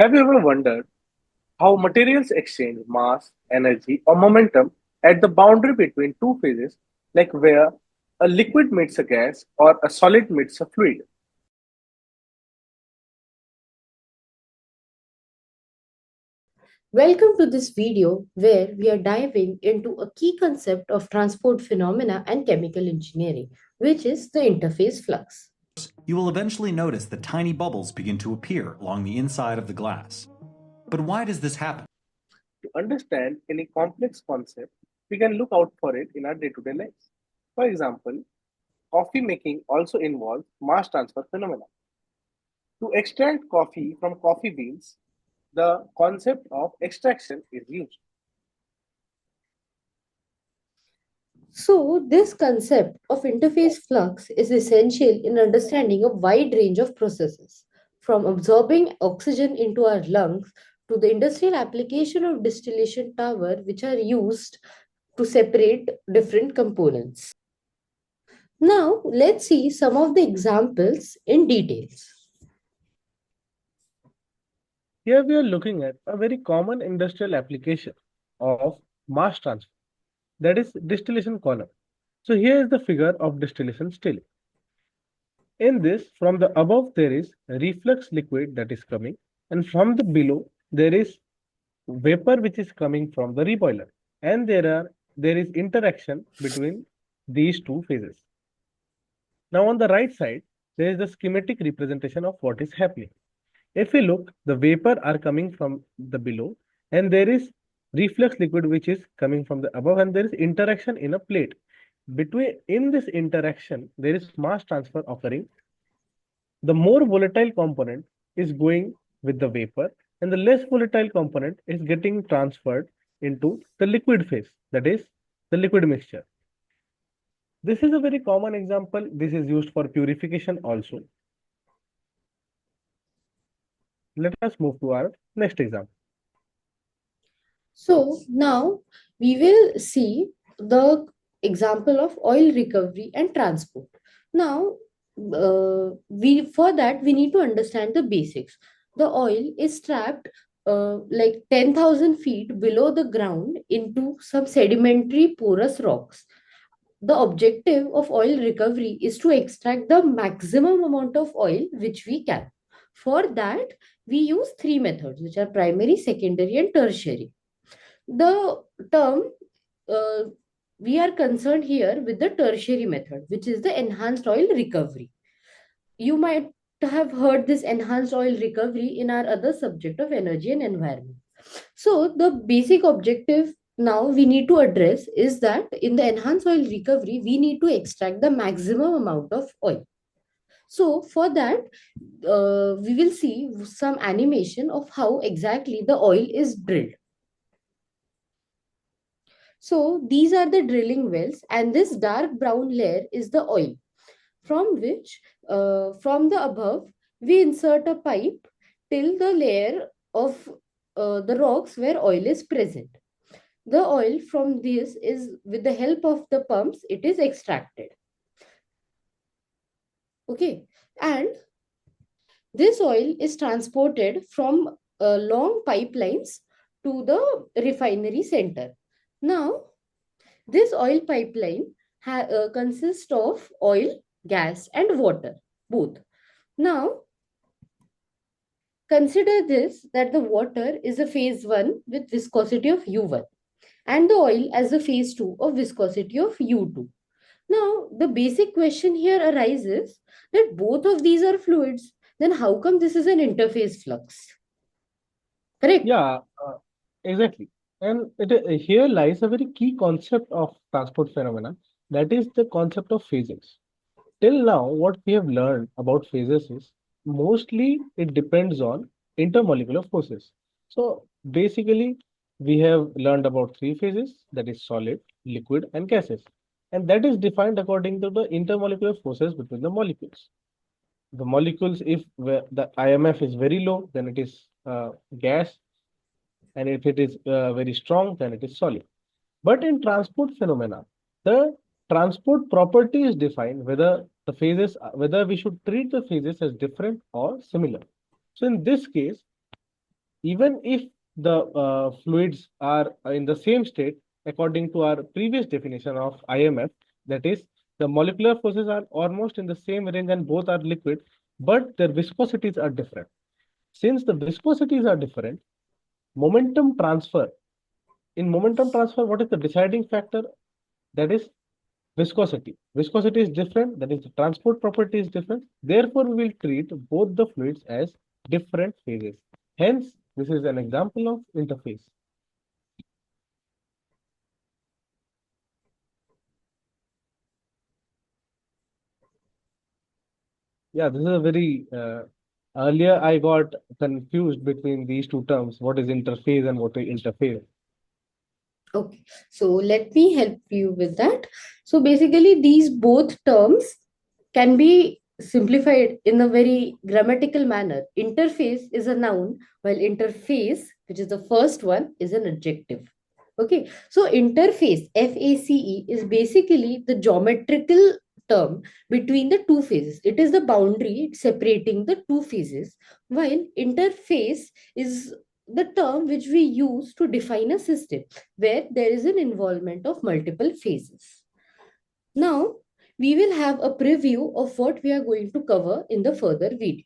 Have you ever wondered how materials exchange mass, energy, or momentum at the boundary between two phases, like where a liquid meets a gas or a solid meets a fluid? Welcome to this video where we are diving into a key concept of transport phenomena and chemical engineering, which is the interface flux. You will eventually notice that tiny bubbles begin to appear along the inside of the glass. But why does this happen? To understand any complex concept, we can look out for it in our day to day lives. For example, coffee making also involves mass transfer phenomena. To extract coffee from coffee beans, the concept of extraction is used. So, this concept of interface flux is essential in understanding a wide range of processes, from absorbing oxygen into our lungs to the industrial application of distillation tower, which are used to separate different components. Now, let's see some of the examples in details. Here we are looking at a very common industrial application of mass transfer, that is distillation column. So here is the figure of distillation still. In this, from the above there is reflux liquid that is coming, and from the below there is vapor which is coming from the reboiler, and there is interaction between these two phases. Now on the right side, there is the schematic representation of what is happening. If we look, the vapor are coming from the below, and there is reflux liquid which is coming from the above, and there is interaction in a plate. Between in this interaction, there is mass transfer occurring. The more volatile component is going with the vapor, and the less volatile component is getting transferred into the liquid phase, that is the liquid mixture. This is a very common example. This is used for purification also. Let us move to our next example. So now we will see the example of oil recovery and transport. Now, we for that we need to understand the basics. The oil is trapped like 10,000 feet below the ground into some sedimentary porous rocks. The objective of oil recovery is to extract the maximum amount of oil which we can. For that, we use three methods, which are primary, secondary, and tertiary. The term uh, we are concerned here with the tertiary method, which is the enhanced oil recovery. You might have heard this enhanced oil recovery in our other subject of energy and environment. So, the basic objective now we need to address is that in the enhanced oil recovery, we need to extract the maximum amount of oil. So, for that, we will see some animation of how exactly the oil is drilled. So these are the drilling wells, and this dark brown layer is the oil, from which, from the above, we insert a pipe till the layer of the rocks where oil is present. The oil from this is, with the help of the pumps, it is extracted. Okay, and this oil is transported from long pipelines to the refinery center. Now, this oil pipeline consists of oil, gas, and water, both. Now, consider this that the water is a phase 1 with viscosity of U1 and the oil as a phase 2 of viscosity of U2. Now, the basic question here arises that both of these are fluids. Then how come this is an interface flux? Correct? Yeah, exactly. And here lies a very key concept of transport phenomena, that is the concept of phases. Till now, what we have learned about phases is mostly it depends on intermolecular forces. So basically, we have learned about three phases, that is solid, liquid, and gases. And that is defined according to the intermolecular forces between the molecules. The molecules, if the IMF is very low, then it is gas, and if it is very strong, then it is solid. But in transport phenomena, the transport property is defined whether the phases, whether we should treat the phases as different or similar. So in this case, Even if the fluids are in the same state, according to our previous definition of IMF, that is, the molecular forces are almost in the same range and both are liquid, but their viscosities are different. Since the viscosities are different, momentum transfer, in momentum transfer, what is the deciding factor? That is viscosity. Viscosity is different, that is, the transport property is different. Therefore, we will treat both the fluids as different phases. Hence, this is an example of interface. Yeah, this is a very earlier I got confused between these two terms. What is interface and what is interface? Okay, so let me help you with that. So basically, these both terms can be simplified in a very grammatical manner. Interface is a noun, while interface, which is the first one, is an adjective. Okay, so interface, FACE, is basically the geometrical term between the two phases. It is the boundary separating the two phases, while interface is the term which we use to define a system where there is an involvement of multiple phases. Now, we will have a preview of what we are going to cover in the further video.